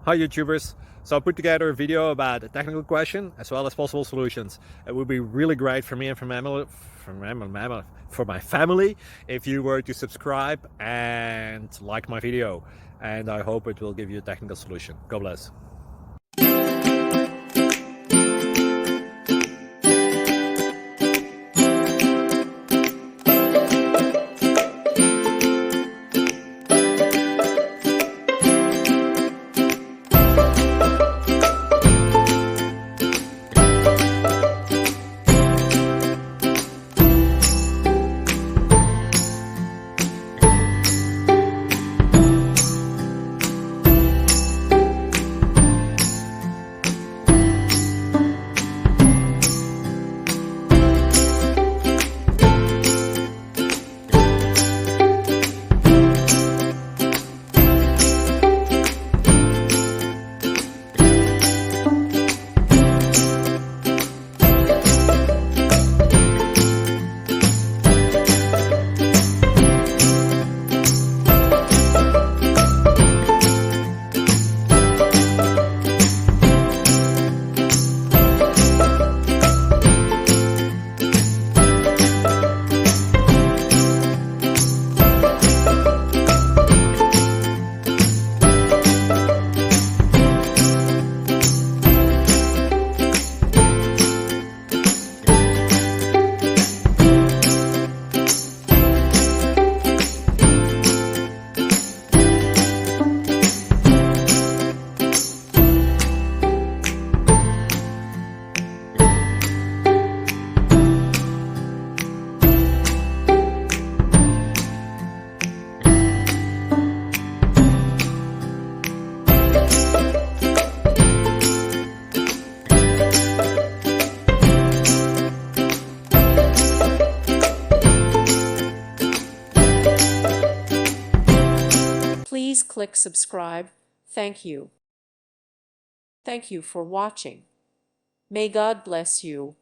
Hi YouTubers! So I put together a video about a technical question as well as possible solutions. It would be really great for me and for my family if you were to subscribe and like my video, and I hope it will give you a technical solution. God bless. Please click subscribe. Thank you. Thank you for watching. May God bless you.